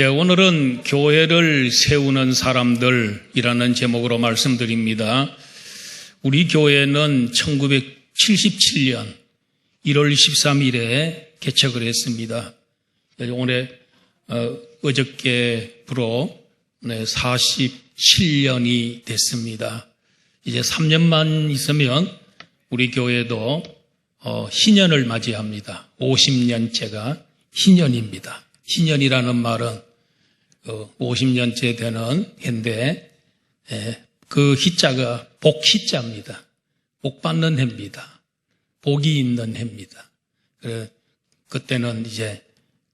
오늘은 교회를 세우는 사람들이라는 제목으로 말씀드립니다. 우리 교회는 1977년 1월 13일에 개척을 했습니다. 오늘 어저께부로 47년이 됐습니다. 이제 3년만 있으면 우리 교회도 희년을 맞이합니다. 50년째가 희년입니다. 희년이라는 말은 50년째 되는 해인데 그 희자가 복희자입니다. 복 받는 해입니다. 복이 있는 해입니다. 그때는 이제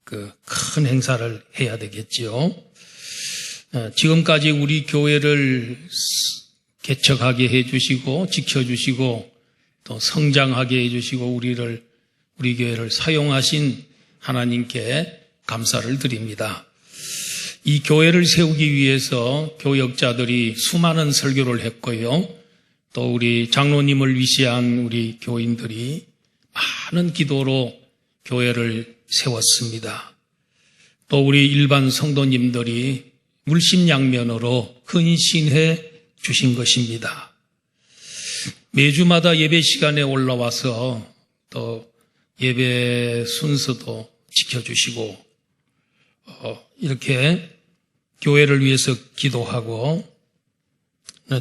그 큰 행사를 해야 되겠지요. 지금까지 우리 교회를 개척하게 해주시고 지켜주시고 또 성장하게 해주시고 우리 교회를 사용하신 하나님께 감사를 드립니다. 이 교회를 세우기 위해서 교역자들이 수많은 설교를 했고요. 또 우리 장로님을 위시한 우리 교인들이 많은 기도로 교회를 세웠습니다. 또 우리 일반 성도님들이 물심양면으로 헌신해 주신 것입니다. 매주마다 예배 시간에 올라와서 또 예배 순서도 지켜주시고 이렇게 교회를 위해서 기도하고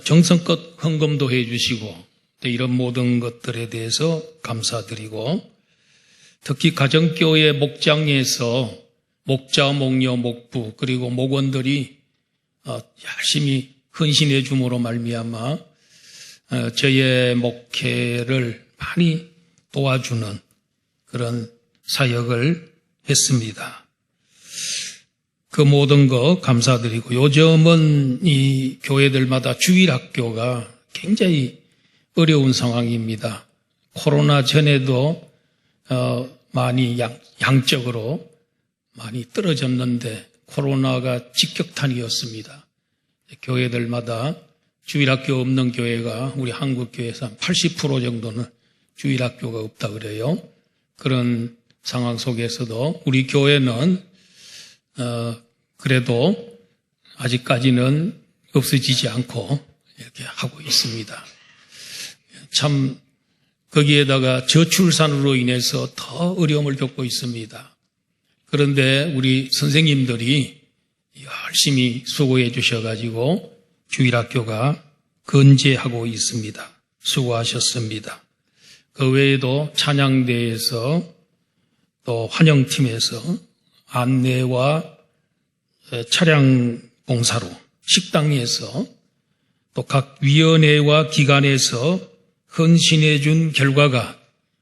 정성껏 헌금도 해주시고 이런 모든 것들에 대해서 감사드리고 특히 가정교회 목장에서 목자, 목녀, 목부 그리고 목원들이 열심히 헌신해 줌으로 말미암아 저의 목회를 많이 도와주는 그런 사역을 했습니다. 그 모든 거 감사드리고 요즘은 이 교회들마다 주일학교가 굉장히 어려운 상황입니다. 코로나 전에도 많이 양적으로 많이 떨어졌는데 코로나가 직격탄이었습니다. 교회들마다 주일학교 없는 교회가 우리 한국교회에서 한 80% 정도는 주일학교가 없다 그래요. 그런 상황 속에서도 우리 교회는 그래도 아직까지는 없어지지 않고 이렇게 하고 있습니다. 참 거기에다가 저출산으로 인해서 더 어려움을 겪고 있습니다. 그런데 우리 선생님들이 열심히 수고해 주셔가지고 주일학교가 건재하고 있습니다. 수고하셨습니다. 그 외에도 찬양대에서 또 환영팀에서 안내와 차량 봉사로 식당에서 또 각 위원회와 기관에서 헌신해 준 결과가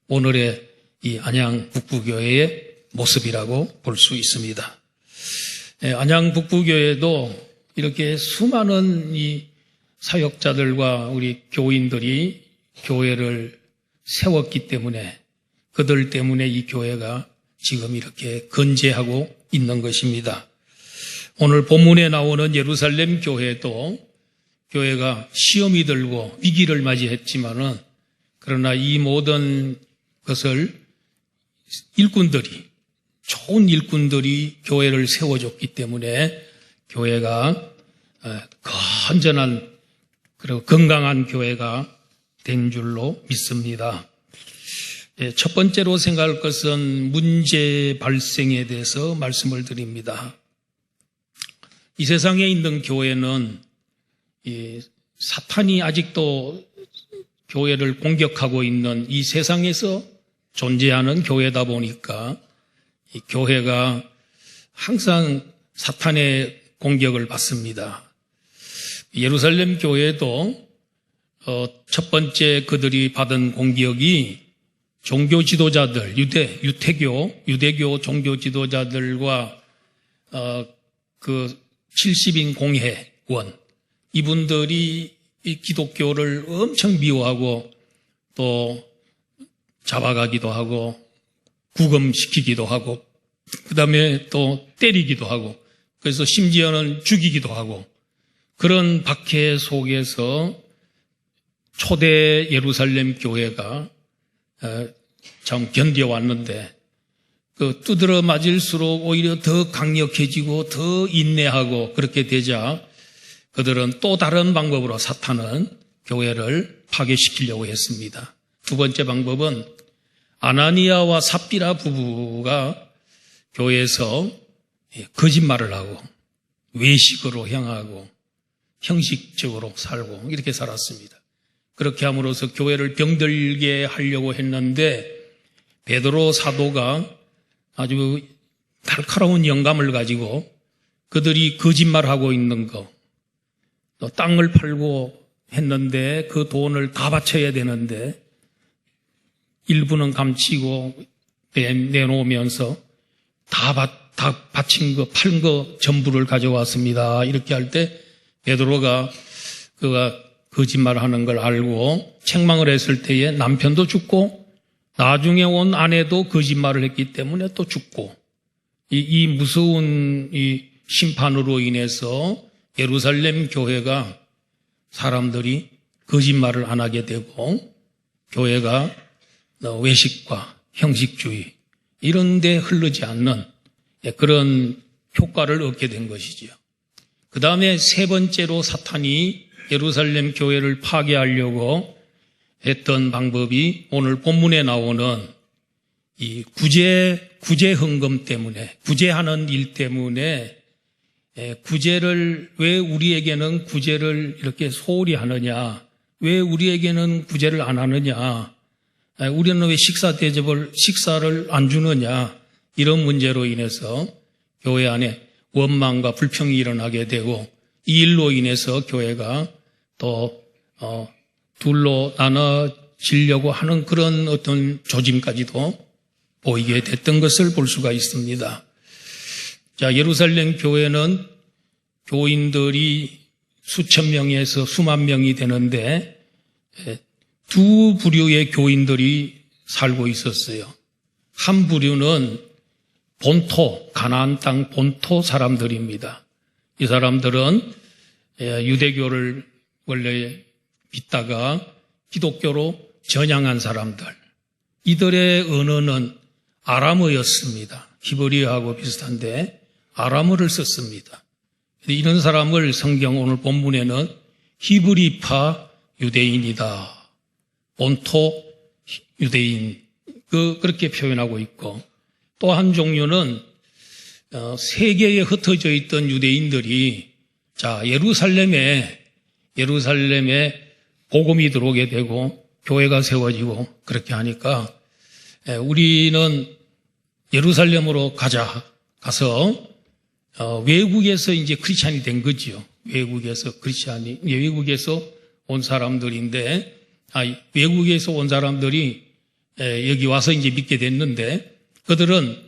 오늘의 이 안양 북부교회의 모습이라고 볼 수 있습니다. 안양 북부교회도 이렇게 수많은 이 사역자들과 우리 교인들이 교회를 세웠기 때문에 그들 때문에 이 교회가 지금 이렇게 건재하고 있는 것입니다. 오늘 본문에 나오는 예루살렘 교회도 교회가 시험이 들고 위기를 맞이했지만은 그러나 이 모든 것을 좋은 일꾼들이 교회를 세워줬기 때문에 교회가 건전한 그리고 건강한 교회가 된 줄로 믿습니다. 첫 번째로 생각할 것은 문제 발생에 대해서 말씀을 드립니다. 이 세상에 있는 교회는 사탄이 아직도 교회를 공격하고 있는 이 세상에서 존재하는 교회다 보니까 이 교회가 항상 사탄의 공격을 받습니다. 예루살렘 교회도 첫 번째 그들이 받은 공격이 종교 지도자들, 유대교 종교 지도자들과 그 70인 공회원 이분들이 이 기독교를 엄청 미워하고 또 잡아가기도 하고 구금시키기도 하고 그다음에 또 때리기도 하고 그래서 심지어는 죽이기도 하고 그런 박해 속에서 초대 예루살렘 교회가 참 견뎌왔는데 두드러 맞을수록 오히려 더 강력해지고 더 인내하고 그렇게 되자 그들은 또 다른 방법으로 사탄은 교회를 파괴시키려고 했습니다. 두 번째 방법은 아나니아와 삽비라 부부가 교회에서 거짓말을 하고 외식으로 향하고 형식적으로 살고 이렇게 살았습니다. 그렇게 함으로써 교회를 병들게 하려고 했는데 베드로 사도가 아주 날카로운 영감을 가지고 그들이 거짓말하고 있는 거, 또 땅을 팔고 했는데 그 돈을 다 바쳐야 되는데 일부는 감추고 내놓으면서 다 바친 거, 팔은 거 전부를 가져왔습니다. 이렇게 할 때 베드로가 그가 거짓말하는 걸 알고 책망을 했을 때에 남편도 죽고 나중에 온 아내도 거짓말을 했기 때문에 또 죽고 이 무서운 이 심판으로 인해서 예루살렘 교회가 사람들이 거짓말을 안 하게 되고 교회가 외식과 형식주의 이런 데 흐르지 않는 그런 효과를 얻게 된 것이지요. 그 다음에 세 번째로 사탄이 예루살렘 교회를 파괴하려고 했던 방법이 오늘 본문에 나오는 이 구제 헌금 때문에, 구제하는 일 때문에 구제를 왜 우리에게는 구제를 이렇게 소홀히 하느냐, 왜 우리에게는 구제를 안 하느냐, 우리는 왜 식사를 안 주느냐, 이런 문제로 인해서 교회 안에 원망과 불평이 일어나게 되고 이 일로 인해서 교회가 또 둘로 나눠지려고 하는 그런 어떤 조짐까지도 보이게 됐던 것을 볼 수가 있습니다. 자, 예루살렘 교회는 교인들이 수천 명에서 수만 명이 되는데 두 부류의 교인들이 살고 있었어요. 한 부류는 본토, 가나안 땅 본토 사람들입니다. 이 사람들은 유대교를 원래 믿다가 기독교로 전향한 사람들. 이들의 언어는 아람어였습니다. 히브리어하고 비슷한데 아람어를 썼습니다. 이런 사람을 성경 오늘 본문에는 히브리파 유대인이다. 본토 유대인. 그렇게 표현하고 있고 또 한 종류는 세계에 흩어져 있던 유대인들이 자, 예루살렘에 복음이 들어오게 되고 교회가 세워지고 그렇게 하니까 우리는 예루살렘으로 가서 외국에서 이제 크리스찬이 된 거지요. 외국에서 온 사람들인데 외국에서 온 사람들이 여기 와서 이제 믿게 됐는데 그들은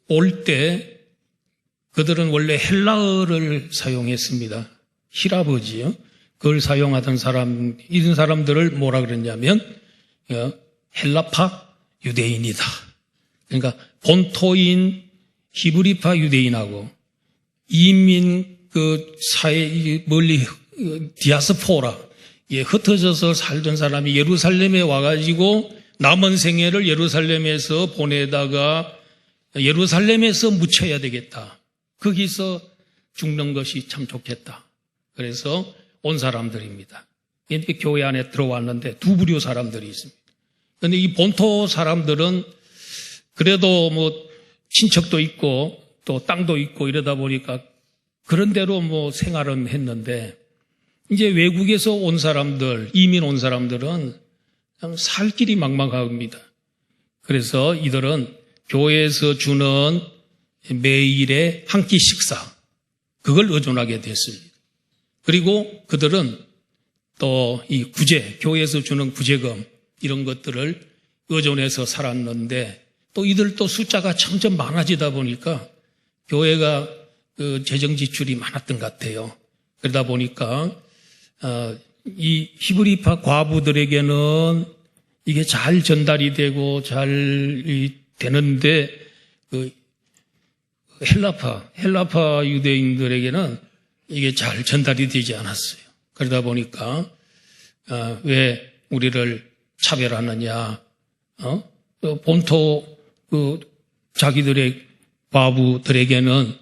올 때 그들은 원래 헬라어를 사용했습니다. 히라버지요. 그걸 사용하던 이런 사람들을 뭐라 그랬냐면 헬라파 유대인이다. 그러니까 본토인 히브리파 유대인하고 이민 사회 멀리 디아스포라 흩어져서 살던 사람이 예루살렘에 와가지고 남은 생애를 예루살렘에서 보내다가 예루살렘에서 묻혀야 되겠다. 거기서 죽는 것이 참 좋겠다. 그래서 온 사람들입니다. 이렇게 교회 안에 들어왔는데 두 부류 사람들이 있습니다. 그런데 이 본토 사람들은 그래도 뭐 친척도 있고 또 땅도 있고 이러다 보니까 그런 대로 뭐 생활은 했는데 이제 외국에서 온 사람들, 이민 온 사람들은 그냥 살 길이 막막합니다. 그래서 이들은 교회에서 주는 매일의 한 끼 식사, 그걸 의존하게 됐습니다. 그리고 그들은 또 이 교회에서 주는 구제금, 이런 것들을 의존해서 살았는데 또 이들도 숫자가 점점 많아지다 보니까 교회가 재정 지출이 많았던 것 같아요. 그러다 보니까 이 히브리파 과부들에게는 이게 잘 전달이 되고 잘 되는데 헬라파 유대인들에게는 이게 잘 전달이 되지 않았어요. 그러다 보니까 왜 우리를 차별하느냐, 본토 자기들의 과부들에게는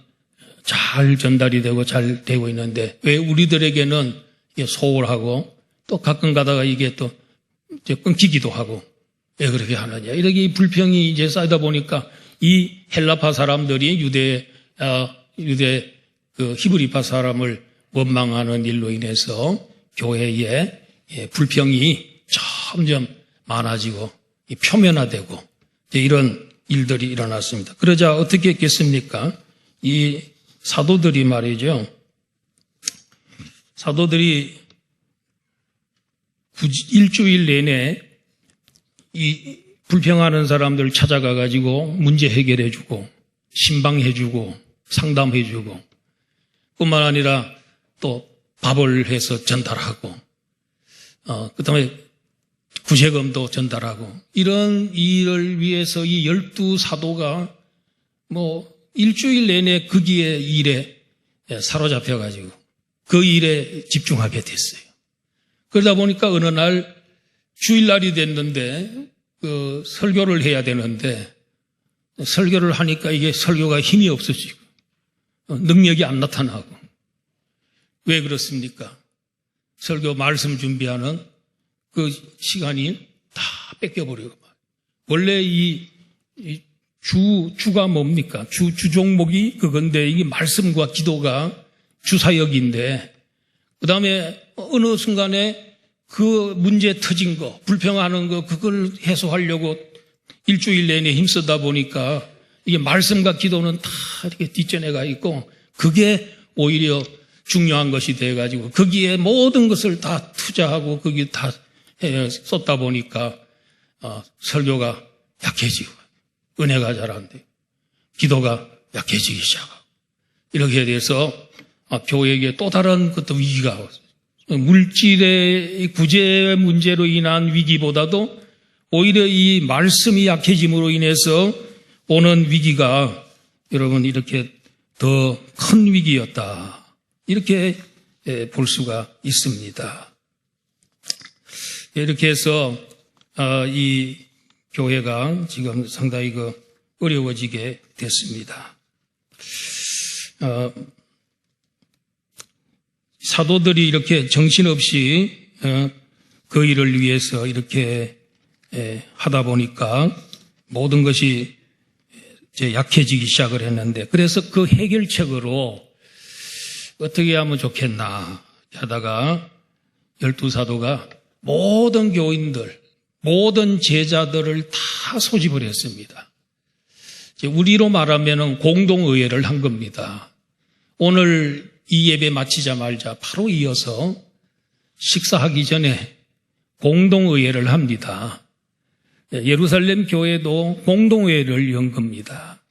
잘 전달이 되고 잘 되고 있는데 왜 우리들에게는 이게 소홀하고 또 가끔 가다가 이게 또 끊기기도 하고 왜 그렇게 하느냐. 이렇게 불평이 이제 쌓이다 보니까 이 헬라파 사람들이 유대 히브리파 사람을 원망하는 일로 인해서 교회에 불평이 점점 많아지고 표면화되고 이런 일들이 일어났습니다. 그러자 어떻게 했겠습니까? 이 사도들이 말이죠. 사도들이 일주일 내내 이 불평하는 사람들 찾아가 가지고 문제 해결해 주고 신방해 주고 상담해 주고 뿐만 아니라 또 밥을 해서 전달하고 그다음에 구제금도 전달하고 이런 일을 위해서 이 12사도가 일주일 내내 거기에 일에 사로잡혀 가지고 그 일에 집중하게 됐어요. 그러다 보니까 어느 날 주일날이 됐는데 설교를 해야 되는데 설교를 하니까 이게 설교가 힘이 없어지고 능력이 안 나타나고 왜 그렇습니까? 설교 말씀 준비하는 그 시간이 다 뺏겨버리고 원래 주가 뭡니까? 주 종목이 그건데 이게 말씀과 기도가 주사역인데 그 다음에 어느 순간에 그 문제 터진 거, 불평하는 거, 그걸 해소하려고 일주일 내내 힘쓰다 보니까 이게 말씀과 기도는 다 이렇게 뒷전에 가 있고 그게 오히려 중요한 것이 돼가지고 거기에 모든 것을 다 투자하고 거기에 다 쏟다 보니까 설교가 약해지고 은혜가 잘 안 돼. 기도가 약해지기 시작하고 이렇게 돼서 교회에게 또 다른 위기가 왔어요. 물질의 구제 문제로 인한 위기보다도 오히려 이 말씀이 약해짐으로 인해서 오는 위기가 여러분 이렇게 더 큰 위기였다. 이렇게 볼 수가 있습니다. 이렇게 해서 이 교회가 지금 상당히 어려워지게 됐습니다. 사도들이 이렇게 정신없이 그 일을 위해서 이렇게 하다 보니까 모든 것이 이제 약해지기 시작을 했는데 그래서 그 해결책으로 어떻게 하면 좋겠나 하다가 12사도가 모든 교인들, 모든 제자들을 다 소집을 했습니다. 우리로 말하면 공동의회를 한 겁니다. 오늘 이 예배 마치자마자 바로 이어서 식사하기 전에 공동의회를 합니다. 예루살렘 교회도 공동회를 연 겁니다.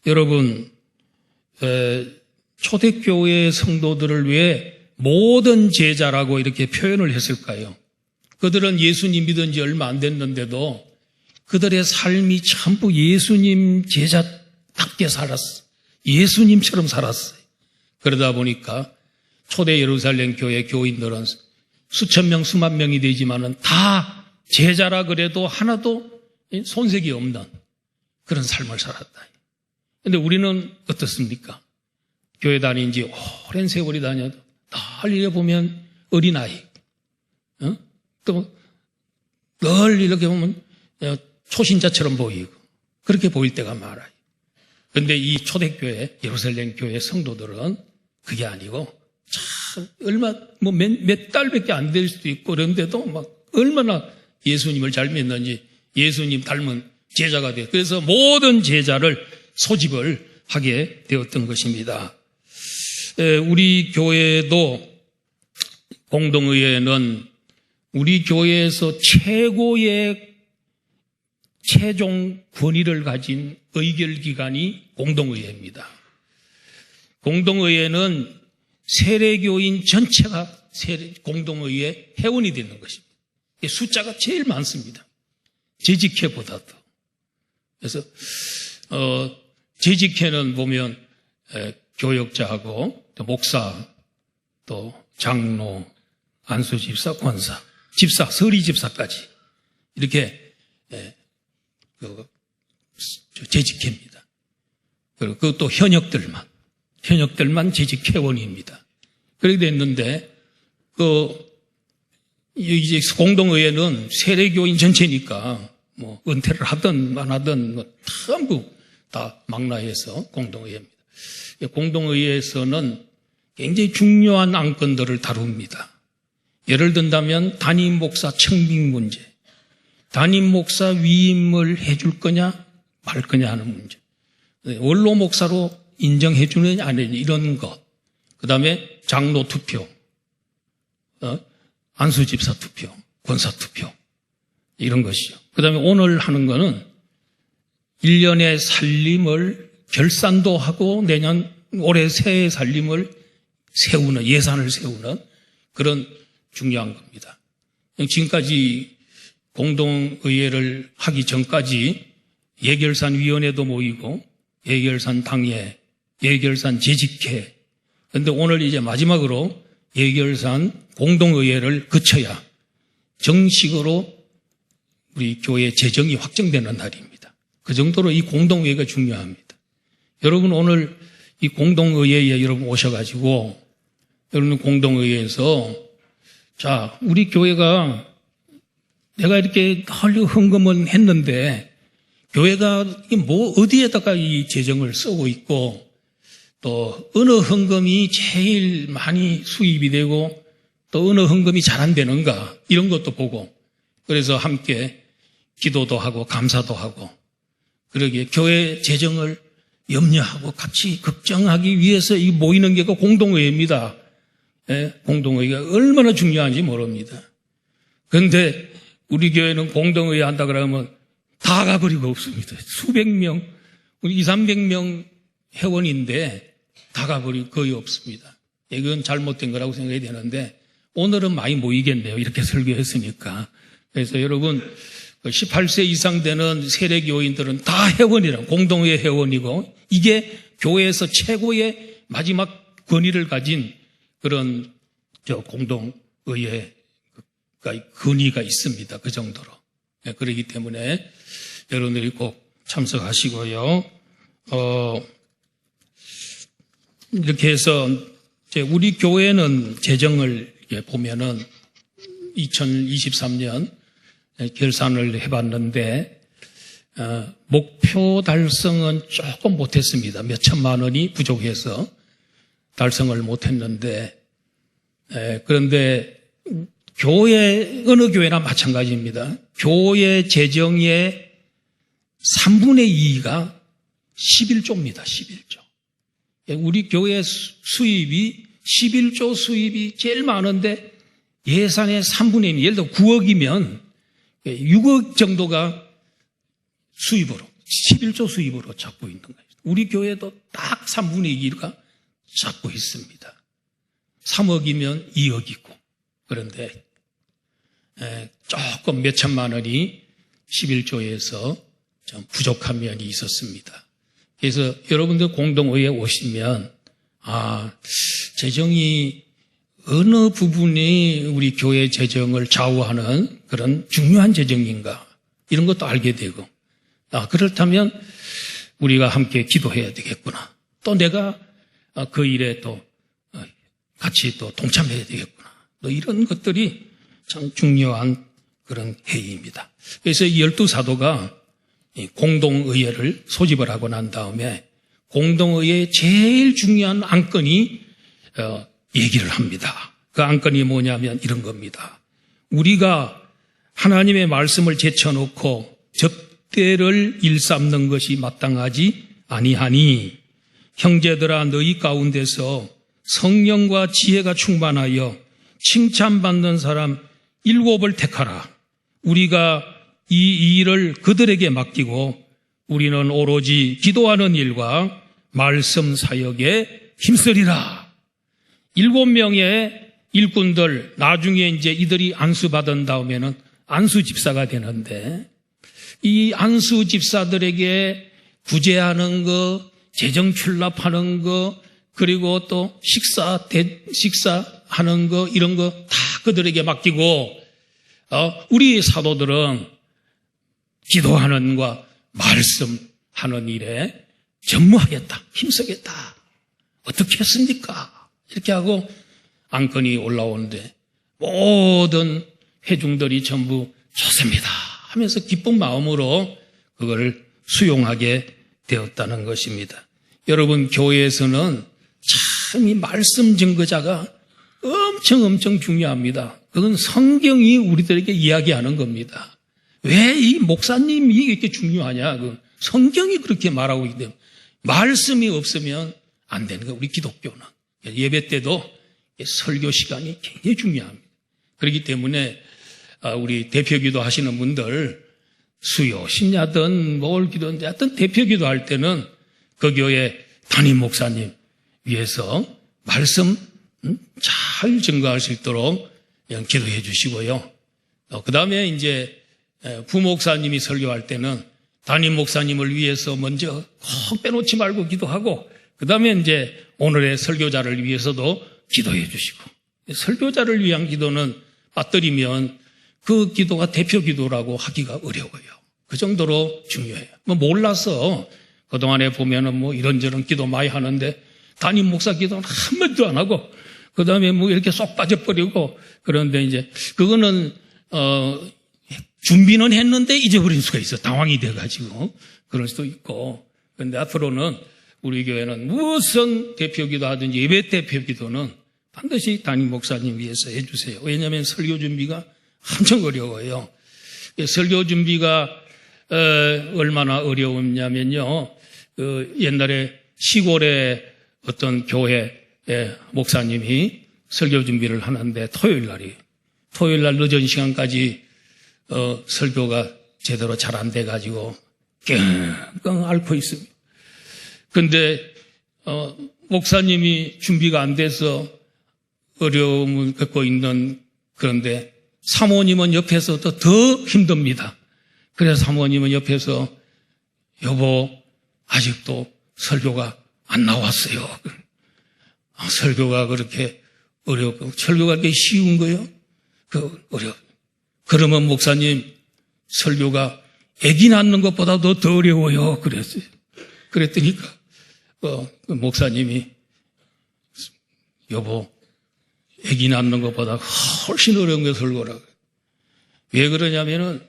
여러분, 초대교회 성도들을 왜 모든 제자라고 이렇게 표현을 했을까요? 그들은 예수님 믿은 지 얼마 안 됐는데도 그들의 삶이 전부 예수님 제자답게 살았어. 예수님처럼 살았어요. 그러다 보니까 초대 예루살렘 교회 교인들은 수천 명, 수만 명이 되지만은 다 제자라 그래도 하나도 손색이 없는 그런 삶을 살았다. 그런데 우리는 어떻습니까? 교회 다닌 지 오랜 세월이 다녀도 늘 이래 보면 어린아이, 또 늘 이렇게 보면 초신자처럼 보이고 그렇게 보일 때가 많아요. 그런데 이 초대교회, 예루살렘 교회 성도들은 그게 아니고 참 몇 달밖에 안 될 수도 있고 그런데도 막 얼마나 예수님을 잘 믿는지 예수님 닮은 제자가 돼요. 그래서 모든 제자를 소집을 하게 되었던 것입니다. 우리 교회도 공동의회는 우리 교회에서 최고의 최종 권위를 가진 의결기관이 공동의회입니다. 공동의회는 세례교인 전체가 공동의회 회원이 되는 것입니다. 숫자가 제일 많습니다. 재직회보다도. 그래서 재직회는 보면 교역자하고 또 목사, 또 장로, 안수집사, 권사, 집사, 서리집사까지 이렇게 재직회입니다. 그리고 그것도 현역들만 재직회원입니다. 그렇게 됐는데, 이제 공동의회는 세례교인 전체니까, 은퇴를 하든 안 하든, 전부 다 망라해서 공동의회입니다. 공동의회에서는 굉장히 중요한 안건들을 다룹니다. 예를 든다면 담임 목사 청빙 문제, 담임 목사 위임을 해줄 거냐 말 거냐 하는 문제, 원로 목사로 인정해 주느냐 안 해주느냐 이런 것, 그 다음에 장로 투표, 안수집사 투표, 권사 투표 이런 것이죠. 그 다음에 오늘 하는 거는 1년의 살림을 결산도 하고 올해 새해 살림을 세우는, 예산을 세우는 그런 중요한 겁니다. 지금까지 공동의회를 하기 전까지 예결산위원회도 모이고 예결산 당회, 예결산 재직회, 그런데 오늘 이제 마지막으로 예결산 공동의회를 거쳐야 정식으로 우리 교회 재정이 확정되는 날입니다. 그 정도로 이 공동의회가 중요합니다. 여러분 오늘 이 공동의회에 여러분 오셔가지고 여러분 공동의회에서 자, 우리 교회가 내가 이렇게 헌금은 했는데 교회가 어디에다가 이 재정을 쓰고 있고 또 어느 헌금이 제일 많이 수입이 되고 또 어느 헌금이 잘 안 되는가 이런 것도 보고 그래서 함께 기도도 하고 감사도 하고 그러기에 교회 재정을 염려하고 같이 걱정하기 위해서 이 모이는 게 공동의회입니다. 공동의회가 얼마나 중요한지 모릅니다. 그런데 우리 교회는 공동의회 한다 그러면 다 가버리고 없습니다. 수백 명, 200~300명 회원인데 다 가버리고 거의 없습니다. 이건 잘못된 거라고 생각이 되는데 오늘은 많이 모이겠네요. 이렇게 설교했으니까. 그래서 여러분 18세 이상 되는 세례교인들은 다 회원이라 공동의회 회원이고 이게 교회에서 최고의 마지막 권위를 가진 그런 공동의회가 권위가 있습니다. 그 정도로. 그렇기 때문에 여러분들이 꼭 참석하시고요. 이렇게 해서 우리 교회는 재정을 보면은 2023년 결산을 해봤는데 목표 달성은 조금 못했습니다. 몇 천만 원이 부족해서 달성을 못했는데 그런데 교회 어느 교회나 마찬가지입니다. 교회 재정의 3분의 2가 11조입니다. 11조. 우리 교회 수입이 11조 수입이 제일 많은데 예산의 3분의 2, 예를 들어 9억이면 6억 정도가 수입으로, 11조 수입으로 잡고 있는 거예요. 우리 교회도 딱 3분의 2가 잡고 있습니다. 3억이면 2억이고. 그런데 조금 몇 천만 원이 11조에서 좀 부족한 면이 있었습니다. 그래서 여러분들 공동의회에 오시면 재정이 어느 부분이 우리 교회 재정을 좌우하는 그런 중요한 재정인가 이런 것도 알게 되고 그렇다면 우리가 함께 기도해야 되겠구나. 또 내가 그 일에 또 같이 또 동참해야 되겠구나. 또 이런 것들이 참 중요한 그런 회의입니다. 그래서 이 12사도가 공동의회를 소집을 하고 난 다음에 공동의회의 제일 중요한 안건이 얘기를 합니다. 그 안건이 뭐냐면 이런 겁니다. 우리가 하나님의 말씀을 제쳐놓고 접대를 일삼는 것이 마땅하지 아니하니 형제들아 너희 가운데서 성령과 지혜가 충만하여 칭찬받는 사람 7을 택하라. 우리가 이 일을 그들에게 맡기고 우리는 오로지 기도하는 일과 말씀 사역에 힘쓰리라. 7명의 일꾼들 나중에 이제 이들이 안수받은 다음에는 안수 집사가 되는데 이 안수 집사들에게 구제하는 거, 재정 출납하는 거, 그리고 또 식사하는 거 이런 거 다 그들에게 맡기고 우리 사도들은 기도하는과 말씀하는 일에 전무하겠다, 힘쓰겠다. 어떻게 했습니까? 이렇게 하고 안건이 올라오는데 모든 회중들이 전부 좋습니다 하면서 기쁜 마음으로 그걸 수용하게 되었다는 것입니다. 여러분, 교회에서는 참 이 말씀 증거자가 엄청 중요합니다. 그건 성경이 우리들에게 이야기하는 겁니다. 왜 이 목사님이 이렇게 중요하냐? 성경이 그렇게 말하고 있기 때문에 말씀이 없으면 안 되는 거예요. 우리 기독교는. 예배 때도 설교 시간이 굉장히 중요합니다. 그렇기 때문에 우리 대표기도 하시는 분들 수요 심야든 뭘 기도든 하여튼 대표기도 할 때는 그 교회 담임 목사님 위해서 말씀 잘 증거할 수 있도록 기도해 주시고요. 그 다음에 이제 부목사님이 설교할 때는 담임 목사님을 위해서 먼저 꼭 빼놓지 말고 기도하고 그 다음에 이제 오늘의 설교자를 위해서도 기도해 주시고 설교자를 위한 기도는 빠뜨리면 그 기도가 대표 기도라고 하기가 어려워요. 그 정도로 중요해요. 몰라서 그동안에 보면은 이런저런 기도 많이 하는데 담임 목사 기도는 한 번도 안 하고 그 다음에 이렇게 쏙 빠져버리고 그런데 이제 그거는 준비는 했는데 잊어버린 수가 있어. 당황이 돼가지고 그럴 수도 있고. 그런데 앞으로는 우리 교회는 무슨 대표기도 하든지 예배 대표기도는 반드시 담임 목사님 위해서 해주세요. 왜냐하면 설교 준비가 엄청 어려워요. 설교 준비가 얼마나 어려웠냐면요. 옛날에 시골에 어떤 교회의 목사님이 설교 준비를 하는데 토요일 날 늦은 시간까지 설교가 제대로 잘 안 돼가지고 끙끙 앓고 있습니다. 근데 목사님이 준비가 안 돼서 어려움을 겪고 있는 그런데 사모님은 옆에서 더 힘듭니다. 그래서 사모님은 옆에서 여보 아직도 설교가 안 나왔어요. 설교가 그렇게 어렵고 설교가 그렇게 쉬운 거예요? 그러면 목사님 설교가 아기 낳는 것보다도 더 어려워요. 그랬어요. 그랬더니까 목사님이 여보 아기 낳는 것보다 훨씬 어려운 게 설교라고. 왜 그러냐면은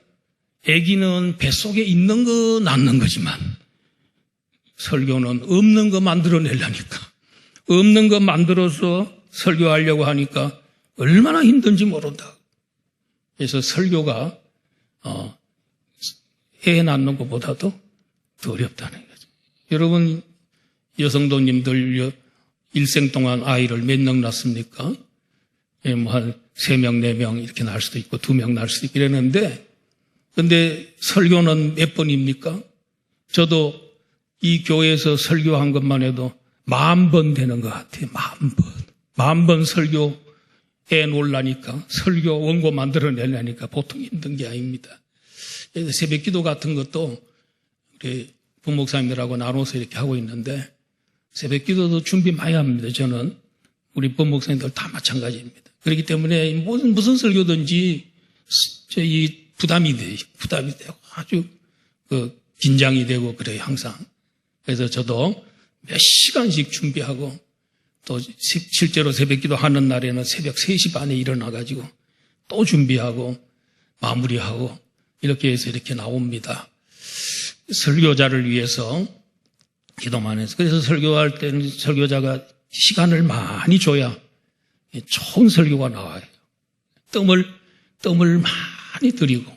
아기는 뱃속에 있는 거 낳는 거지만 설교는 없는 거 만들어내려니까 없는 거 만들어서 설교하려고 하니까 얼마나 힘든지 모른다. 그래서 설교가 애 낳는 것보다도 더 어렵다는 거죠. 여러분 여성도님들 일생 동안 아이를 몇 명 낳습니까? 한 3명, 4명 이렇게 낳을 수도 있고 2명 낳을 수도 있고 이랬는데 근데 설교는 몇 번입니까? 저도 이 교회에서 설교한 것만 해도 10,000번 되는 것 같아요. 10,000번 설교에 놀라니까 설교 원고 만들어내려니까 보통 힘든 게 아닙니다. 그래서 새벽 기도 같은 것도 우리 부목사님들하고 나눠서 이렇게 하고 있는데 새벽 기도도 준비 많이 합니다. 저는 우리 부목사님들 다 마찬가지입니다. 그렇기 때문에 무슨 설교든지 이 부담이 되고 아주 긴장이 되고 그래요 항상. 그래서 저도 몇 시간씩 준비하고 또 실제로 새벽기도 하는 날에는 새벽 3시 반에 일어나가지고 또 준비하고 마무리하고 이렇게 해서 이렇게 나옵니다. 설교자를 위해서 기도만 해서. 그래서 설교할 때는 설교자가 시간을 많이 줘야 좋은 설교가 나와요. 뜸을 많이 들이고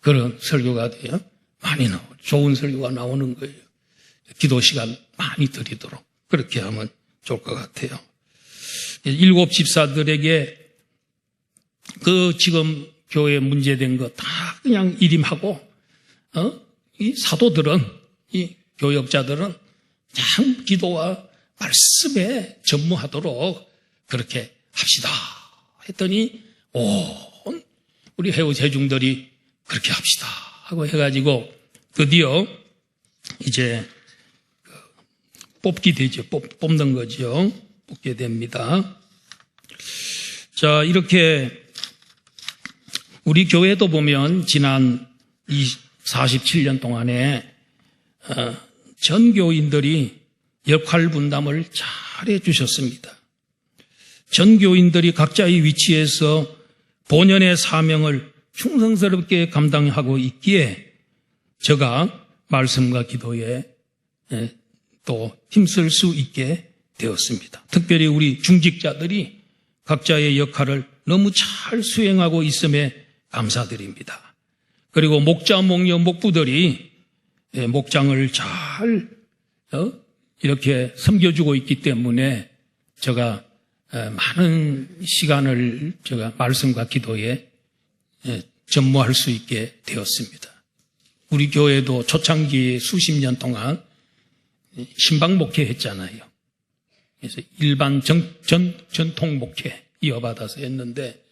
그런 설교가 돼요. 많이 나오고 좋은 설교가 나오는 거예요. 기도 시간 많이 들이도록 그렇게 하면 좋을 것 같아요. 7 집사들에게 지금 교회에 문제된 거 다 그냥 일임하고 이 사도들은 이 교역자들은 그냥 기도와 말씀에 전무하도록 그렇게 합시다 했더니 우리 회중들이 그렇게 합시다 하고 해가지고 드디어 이제 뽑기 되죠. 뽑는 거죠. 뽑게 됩니다. 자, 이렇게 우리 교회도 보면 지난 47년 동안에 전 교인들이 역할 분담을 잘 해주셨습니다. 전 교인들이 각자의 위치에서 본연의 사명을 충성스럽게 감당하고 있기에 제가 말씀과 기도에 또 힘쓸 수 있게 되었습니다. 특별히 우리 중직자들이 각자의 역할을 너무 잘 수행하고 있음에 감사드립니다. 그리고 목자, 목녀, 목부들이 목장을 잘 이렇게 섬겨주고 있기 때문에 제가 많은 시간을 제가 말씀과 기도에 전무할 수 있게 되었습니다. 우리 교회도 초창기에 수십 년 동안 신방 목회했잖아요. 그래서 일반 전통 목회 이어받아서 했는데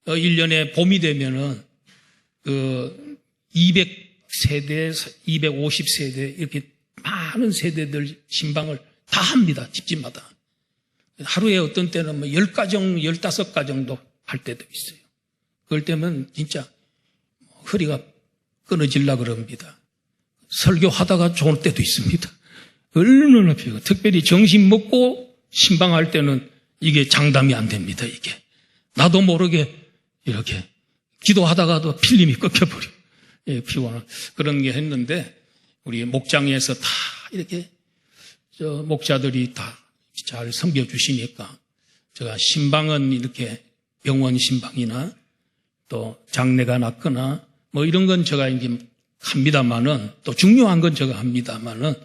1년에 봄이 되면은 200세대, 250세대 이렇게 많은 세대들 신방을 다 합니다. 집집마다. 하루에 어떤 때는 10가정, 15가정도 할 때도 있어요. 그럴 때면 진짜 허리가 끊어질라 그럽니다. 설교하다가 좋을 때도 있습니다. 얼마나 피고 특별히 정신 먹고 신방할 때는 이게 장담이 안 됩니다. 이게 나도 모르게 이렇게 기도하다가도 필름이 끊겨버려. 피곤한 그런 게 했는데 우리 목장에서 다 이렇게 목자들이 다 잘 섬겨주시니까 제가 신방은 이렇게 병원 신방이나 또 장례가 났거나 뭐 이런 건 제가 이제 합니다만은 또 중요한 건 제가 합니다만은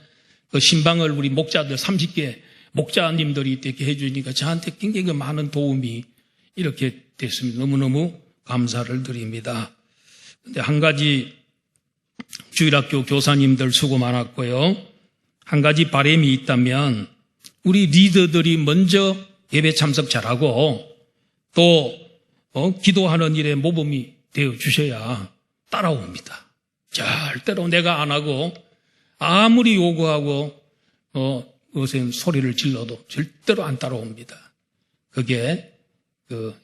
그 신방을 우리 목자들 30개 목자님들이 이렇게 해주니까 저한테 굉장히 많은 도움이 이렇게 됐습니다. 너무너무 감사를 드립니다. 근데 한 가지 주일학교 교사님들 수고 많았고요. 한 가지 바람이 있다면 우리 리더들이 먼저 예배 참석 잘하고 또 기도하는 일에 모범이 되어 주셔야 따라옵니다. 절대로 내가 안 하고 아무리 요구하고 무슨 소리를 질러도 절대로 안 따라옵니다. 그게 그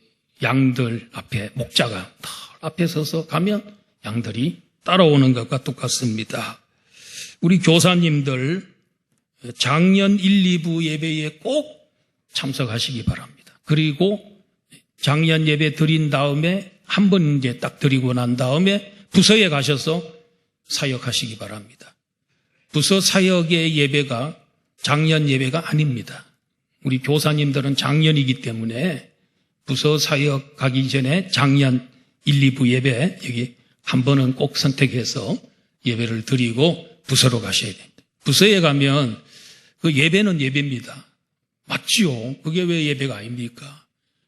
양들 앞에 목자가 앞에 서서 가면 양들이 따라오는 것과 똑같습니다. 우리 교사님들 작년 1, 2부 예배에 꼭 참석하시기 바랍니다. 그리고 작년 예배 드린 다음에 한 번 이제 딱 드리고 난 다음에 부서에 가셔서 사역하시기 바랍니다. 부서 사역의 예배가 작년 예배가 아닙니다. 우리 교사님들은 작년이기 때문에 부서 사역 가기 전에 작년 1, 2부 예배 여기 한 번은 꼭 선택해서 예배를 드리고 부서로 가셔야 됩니다. 부서에 가면 그 예배는 예배입니다. 맞지요? 그게 왜 예배가 아닙니까?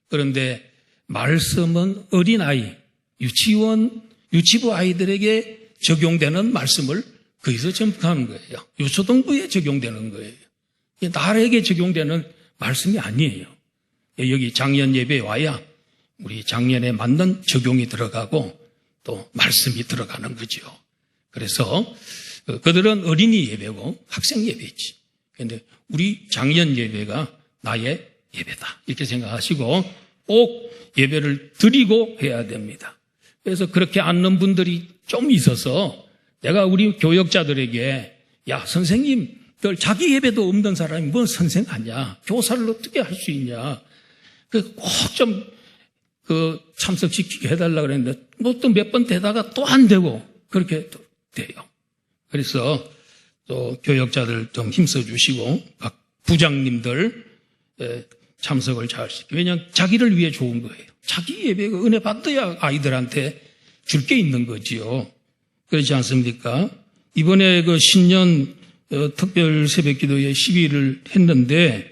그런데 말씀은 어린아이, 유치부 아이들에게 적용되는 말씀을 거기서 전하는 거예요. 유초등부에 적용되는 거예요. 나에게 적용되는 말씀이 아니에요. 여기 작년 예배에 와야 우리 작년에 맞는 적용이 들어가고 또 말씀이 들어가는 거죠. 그래서 그들은 어린이 예배고 학생 예배지. 그런데 우리 작년 예배가 나의 예배다. 이렇게 생각하시고 꼭 예배를 드리고 해야 됩니다. 그래서 그렇게 앉는 분들이 좀 있어서 내가 우리 교역자들에게 야 선생님들 자기 예배도 없는 사람이 뭔 선생 아니야. 교사를 어떻게 할 수 있냐. 꼭 좀 참석시키게 해달라고 그랬는데 또 몇 번 되다가 또 안 되고 그렇게 돼요. 그래서 또 교역자들 좀 힘써주시고 각 부장님들 참석을 잘 시키고 왜냐하면 자기를 위해 좋은 거예요. 자기 예배가 은혜 받아야 아이들한테 줄 게 있는 거지요. 그렇지 않습니까? 이번에 그 신년 특별 새벽기도에 시위를 했는데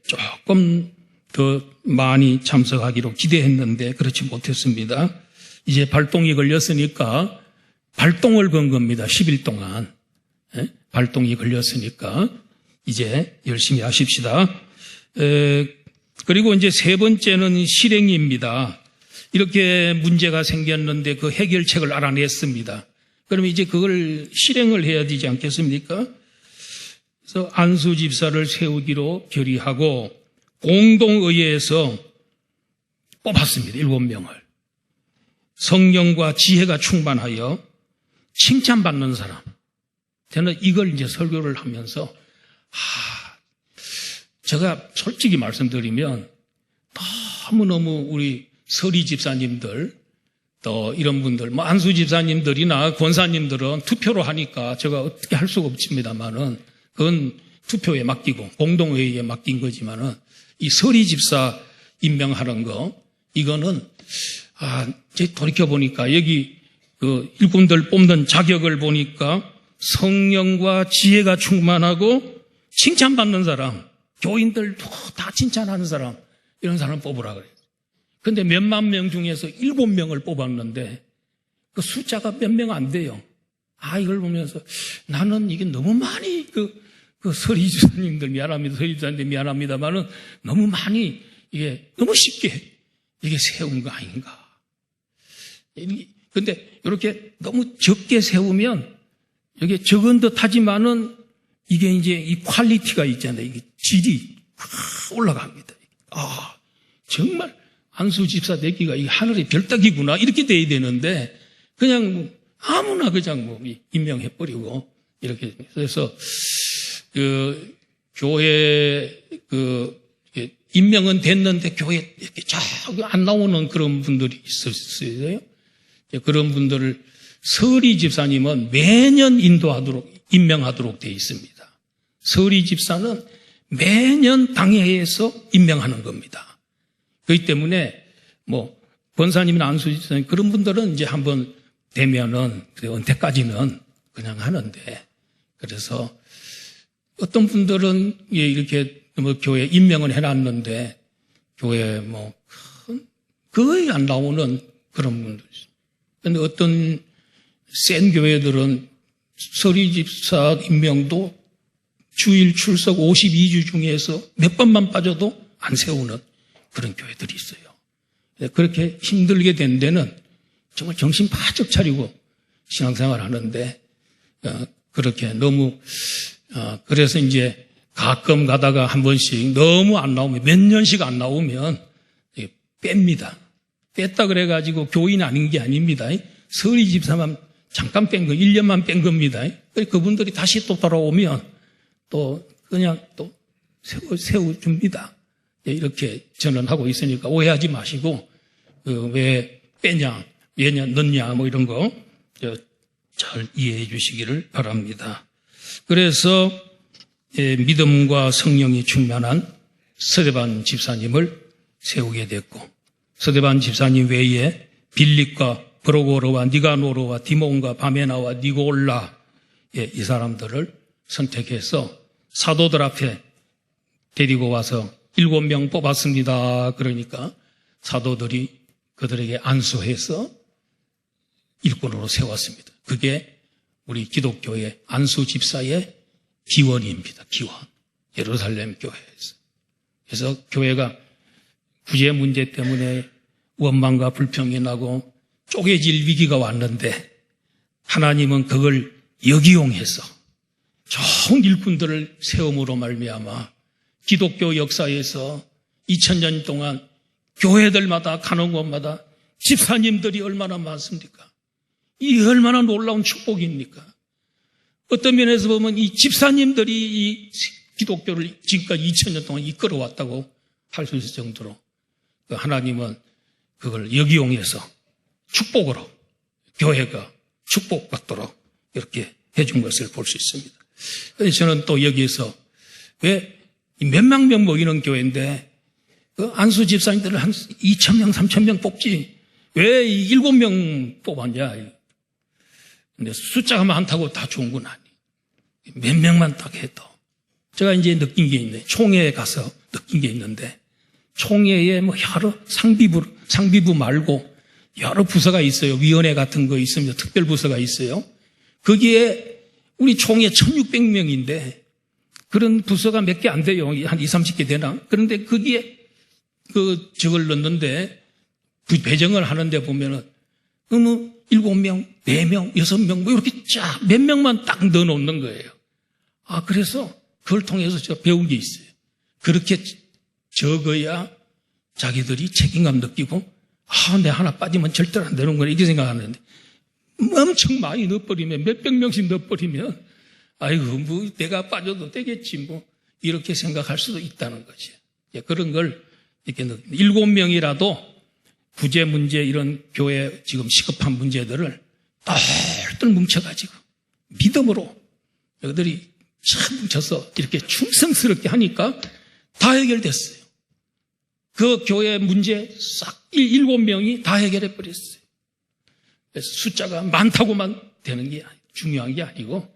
조금 더 많이 참석하기로 기대했는데 그렇지 못했습니다. 이제 발동이 걸렸으니까 발동을 건 겁니다. 10일 동안. 발동이 걸렸으니까 이제 열심히 하십시다. 그리고 이제 세 번째는 실행입니다. 이렇게 문제가 생겼는데 그 해결책을 알아냈습니다. 그러면 이제 그걸 실행을 해야 되지 않겠습니까? 그래서 안수 집사를 세우기로 결의하고 공동의회에서 뽑았습니다. 7명을. 성령과 지혜가 충만하여 칭찬받는 사람. 저는 이걸 이제 설교를 하면서, 제가 솔직히 말씀드리면 너무너무 우리 서리 집사님들, 또 이런 분들, 안수 집사님들이나 권사님들은 투표로 하니까 제가 어떻게 할 수가 없습니다만은, 그건 투표에 맡기고 공동회의에 맡긴 거지만은, 이 서리 집사 임명하는 거, 이거는 이제 돌이켜보니까 여기 그 일꾼들 뽑는 자격을 보니까 성령과 지혜가 충만하고 칭찬받는 사람, 교인들도 다 칭찬하는 사람, 이런 사람 뽑으라 그래요. 그런데 몇만 명 중에서 7명을 뽑았는데 그 숫자가 몇 명 안 돼요. 이걸 보면서 나는 이게 너무 많이 그 서리집사님들 미안합니다. 서리집사님들 미안합니다만은 너무 많이 이게 너무 쉽게 이게 세운 거 아닌가. 그런데 이렇게 너무 적게 세우면 이게 적은 듯 하지만은 이게 이제 이 퀄리티가 있잖아요. 이게 질이 올라갑니다. 정말 안수 집사 되기가 이 하늘의 별따기구나. 이렇게 돼야 되는데 그냥 아무나 그냥 임명해버리고 이렇게. 그래서 그 교회 임명은 됐는데 교회 이렇게 쫙 안 나오는 그런 분들이 있었어요. 그런 분들을 서리 집사님은 매년 임명하도록 되어 있습니다. 서리 집사는 매년 당회에서 임명하는 겁니다. 그렇기 때문에 권사님이나 안수 집사님 그런 분들은 이제 한번 되면은 은퇴까지는 그냥 하는데, 그래서 어떤 분들은 이렇게 교회 임명을 해놨는데 교회 거의 안 나오는 그런 분들 있어요. 그런데 어떤 센 교회들은 서리 집사 임명도 주일 출석 52주 중에서 몇 번만 빠져도 안 세우는 그런 교회들이 있어요. 그렇게 힘들게 된 데는 정말 정신 바짝 차리고 신앙생활 하는데, 그렇게 너무, 그래서 이제 가끔 가다가 한 번씩 너무 안 나오면, 몇 년씩 안 나오면 뺍니다. 뺐다 그래가지고 교인 아닌 게 아닙니다. 서리 집사만 잠깐 뺀 거, 1년만 뺀 겁니다. 그분들이 다시 또 돌아오면 또 그냥 또 세워줍니다. 이렇게 저는 하고 있으니까 오해하지 마시고, 왜 빼냐, 왜냐, 넣냐, 이런 거 잘 이해해 주시기를 바랍니다. 그래서 믿음과 성령이 충만한 서대반 집사님을 세우게 됐고, 서대반 집사님 외에 빌립과 브로고르와 니가노르와 디몬과 바메나와 니골라, 이 사람들을 선택해서 사도들 앞에 데리고 와서 7명 뽑았습니다. 그러니까 사도들이 그들에게 안수해서 일꾼으로 세웠습니다. 그게 우리 기독교의 안수 집사의 기원입니다. 기원. 예루살렘 교회에서. 그래서 교회가 구제 문제 때문에 원망과 불평이 나고 쪼개질 위기가 왔는데 하나님은 그걸 역이용해서 좋은 일꾼들을 세움으로 말미암아 기독교 역사에서 2000년 동안 교회들마다 가는 곳마다 집사님들이 얼마나 많습니까? 이 얼마나 놀라운 축복입니까? 어떤 면에서 보면 이 집사님들이 이 기독교를 지금까지 2000년 동안 이끌어왔다고 할 수 있을 정도로 하나님은 그걸 역이용해서 축복으로 교회가 축복받도록 이렇게 해준 것을 볼 수 있습니다. 그래서 저는 또 여기에서 왜 몇만 명 모이는 교회인데 안수 집사님들을 한 2,000명, 3,000명 뽑지 왜 7명 뽑았냐. 근데 숫자가 많다고 다 좋은 건 아니에요. 몇 명만 딱 해도. 제가 이제 느낀 게 있네. 총회에 가서 느낀 게 있는데 총회에 여러 상비부 말고 여러 부서가 있어요. 위원회 같은 거 있습니다. 특별 부서가 있어요. 거기에 우리 총회 1,600명인데 그런 부서가 몇 개 안 돼요. 한 20, 30개 되나? 그런데 거기에 저걸 넣는데 배정을 하는데 보면은 7명, 4명, 6명 이렇게 쫙 몇 명만 딱 넣어놓는 거예요. 그래서 그걸 통해서 제가 배운 게 있어요. 그렇게 적어야 자기들이 책임감 느끼고 내 하나 빠지면 절대로 안 되는 거네 이렇게 생각하는데 엄청 많이 넣어버리면, 몇백 명씩 넣어버리면, 아이고, 뭐, 내가 빠져도 되겠지, 뭐, 이렇게 생각할 수도 있다는 거죠. 그런 걸 이렇게 7명이라도 부재 문제, 이런 교회 지금 시급한 문제들을 똘똘 뭉쳐가지고 믿음으로 너희들이 참 뭉쳐서 이렇게 충성스럽게 하니까 다 해결됐어요. 그 교회 문제 싹 7명이 다 해결해 버렸어요. 그래서 숫자가 많다고만 되는 게 중요한 게 아니고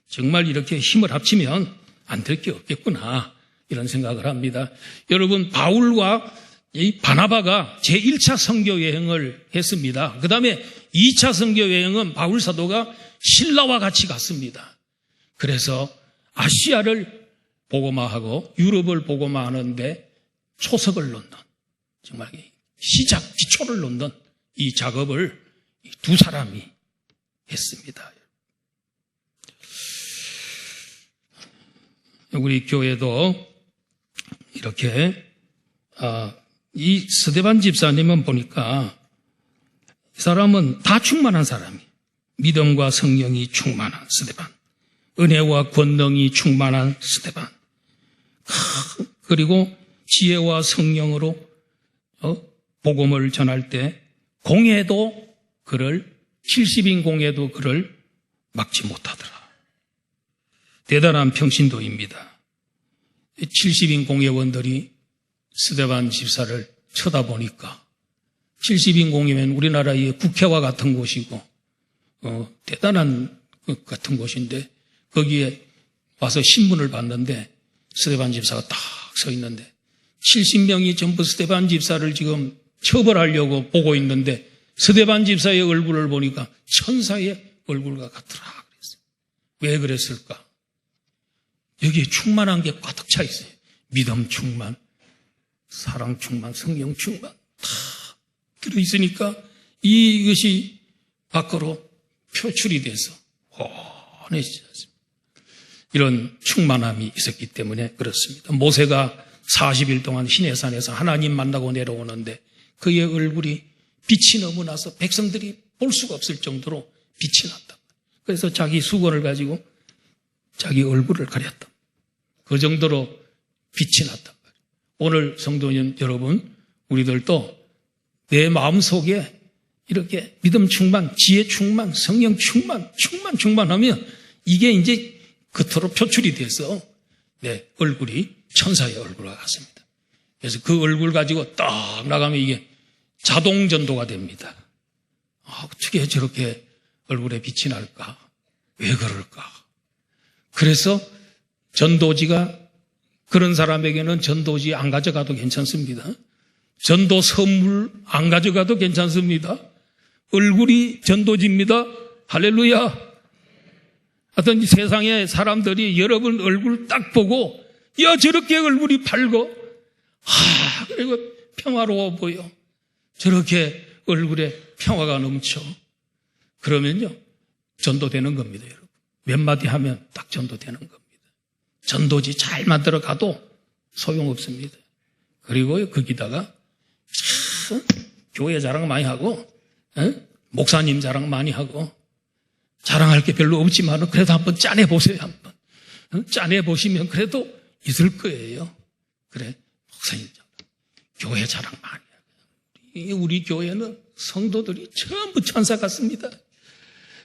정말 이렇게 힘을 합치면 안 될 게 없겠구나, 이런 생각을 합니다. 여러분, 바울과 이 바나바가 제1차 선교 여행을 했습니다. 그 다음에 2차 선교 여행은 바울 사도가 신라와 같이 갔습니다. 그래서 아시아를 복음화하고 유럽을 복음화하는데 초석을 놓는, 정말 시작, 기초를 놓는 이 작업을 두 사람이 했습니다. 우리 교회도 이렇게 이 스데반 집사님은 보니까 이 사람은 다 충만한 사람이에요. 믿음과 성령이 충만한 스데반, 은혜와 권능이 충만한 스데반, 그리고 지혜와 성령으로 복음을 전할 때 공회도 그를, 70인 공회도 그를 막지 못하더라. 대단한 평신도입니다. 70인 공회원들이 스데반 집사를 쳐다보니까 70인 공회면 우리나라의 국회와 같은 곳이고 대단한 것 같은 곳인데 거기에 와서 신문을 봤는데 스데반 집사가 딱 서 있는데 70명이 전부 스데반 집사를 지금 처벌하려고 보고 있는데 스데반 집사의 얼굴을 보니까 천사의 얼굴과 같더라 그랬어요. 왜 그랬을까? 여기에 충만한 게 가득 차 있어요. 믿음 충만, 사랑 충만, 성령 충만 다 들어있으니까 이것이 밖으로 표출이 돼서 훤해지지 않습니다. 이런 충만함이 있었기 때문에 그렇습니다. 모세가 40일 동안 시내산에서 하나님 만나고 내려오는데 그의 얼굴이 빛이 너무 나서 백성들이 볼 수가 없을 정도로 빛이 났다. 그래서 자기 수건을 가지고 자기 얼굴을 가렸다. 그 정도로 빛이 났단 말이에요. 오늘 성도 여러분, 우리들도 내 마음속에 이렇게 믿음 충만, 지혜 충만, 성령 충만하면 이게 이제 겉으로 표출이 돼서 내 얼굴이 천사의 얼굴과 같습니다. 그래서 그 얼굴 가지고 딱 나가면 이게 자동 전도가 됩니다. 어떻게 저렇게 얼굴에 빛이 날까? 왜 그럴까? 그래서 전도지가 그런 사람에게는 전도지 안 가져가도 괜찮습니다. 전도 선물 안 가져가도 괜찮습니다. 얼굴이 전도지입니다. 할렐루야. 하여튼 세상의 사람들이 여러분 얼굴 딱 보고 야 저렇게 얼굴이 밝고 그리고 평화로워 보여. 저렇게 얼굴에 평화가 넘쳐. 그러면요 전도되는 겁니다. 여러분. 몇 마디 하면 딱 전도되는 겁니다. 전도지 잘 만들어 가도 소용없습니다. 그리고 거기다가 교회 자랑 많이 하고 목사님 자랑 많이 하고 자랑할 게 별로 없지만 그래도 한번 짜내 보세요. 한번 짜내 보시면 그래도 있을 거예요. 그래 목사님 교회 자랑 많이 하고 우리 교회는 성도들이 전부 천사 같습니다.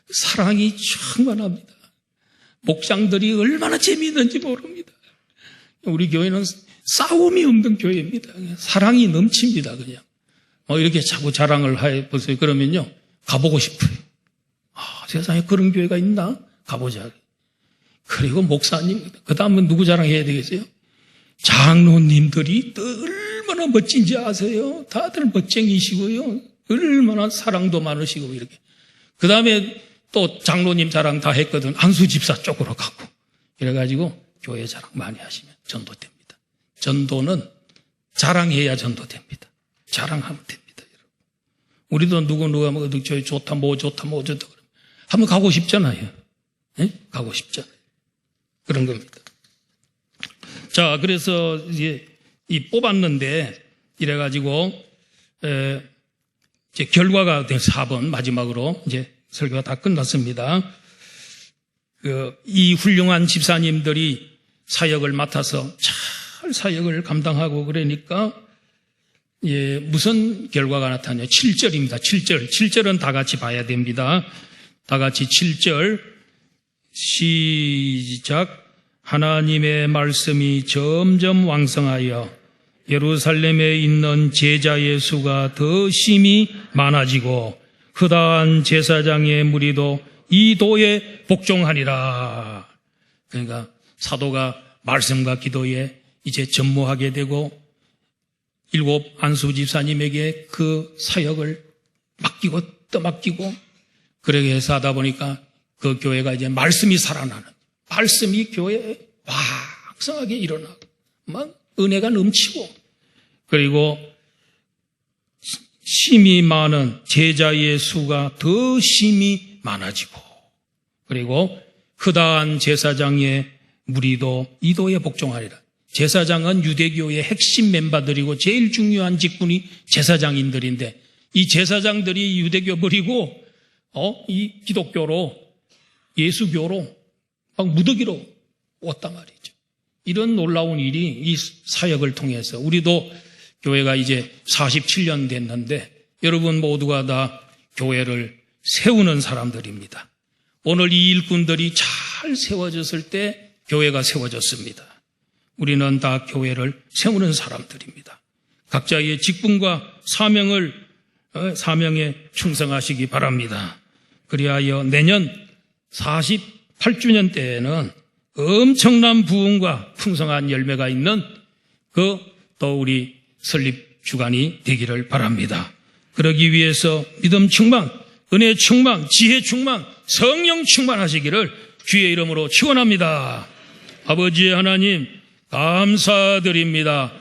사랑이 충만합니다. 목장들이 얼마나 재미있는지 모릅니다. 우리 교회는 싸움이 없는 교회입니다. 사랑이 넘칩니다. 그냥 이렇게 자꾸 자랑을 해보세요. 그러면요 가보고 싶어요. 세상에 그런 교회가 있나? 가보자. 그리고 목사님, 그 다음은 누구 자랑해야 되겠어요? 장로님들이 얼마나 멋진지 아세요? 다들 멋쟁이시고요. 얼마나 사랑도 많으시고 이렇게. 그 다음에 또 장로님 자랑 다 했거든. 안수 집사 쪽으로 가고. 이래가지고 교회 자랑 많이 하시면 전도됩니다. 전도는 자랑해야 전도됩니다. 자랑하면 됩니다, 여러분. 우리도 누구가 뭐 저희 좋다 뭐 좋다 그러면 한번 가고 싶잖아요. 네? 가고 싶잖아요. 그런 겁니다. 자, 그래서 이제 이 뽑았는데 이래가지고 이제 결과가 된 4번 마지막으로 이제 설교가 다 끝났습니다. 이 훌륭한 집사님들이 사역을 맡아서 잘 사역을 감당하고 그러니까 무슨 결과가 나타나요? 7절입니다. 7절은 다 같이 봐야 됩니다. 다 같이 7절 시작. 하나님의 말씀이 점점 왕성하여 예루살렘에 있는 제자의 수가 더 심히 많아지고 허다한 제사장의 무리도 이 도에 복종하니라. 그러니까 사도가 말씀과 기도에 이제 전무하게 되고 7 안수 집사님에게 그 사역을 맡기고 또 맡기고 그렇게 해서 하다 보니까 그 교회가 이제 말씀이 살아나는, 말씀이 교회에 왕성하게 일어나고 막 은혜가 넘치고, 그리고 심히 많은 제자의 수가 더 심히 많아지고, 그리고 허다한 제사장의 무리도 이도에 복종하리라. 제사장은 유대교의 핵심 멤버들이고 제일 중요한 직분이 제사장인들인데, 이 제사장들이 유대교 버리고 이 기독교로, 예수교로 막 무더기로 왔단 말이죠. 이런 놀라운 일이 이 사역을 통해서, 우리도 교회가 이제 47년 됐는데 여러분 모두가 다 교회를 세우는 사람들입니다. 오늘 이 일꾼들이 잘 세워졌을 때 교회가 세워졌습니다. 우리는 다 교회를 세우는 사람들입니다. 각자의 직분과 사명에 충성하시기 바랍니다. 그리하여 내년 48주년 때에는 엄청난 부흥과 풍성한 열매가 있는 또 우리 설립 주간이 되기를 바랍니다. 그러기 위해서 믿음 충만, 은혜 충만, 지혜 충만, 성령 충만하시기를 주의 이름으로 축원합니다. 아버지 하나님 감사드립니다.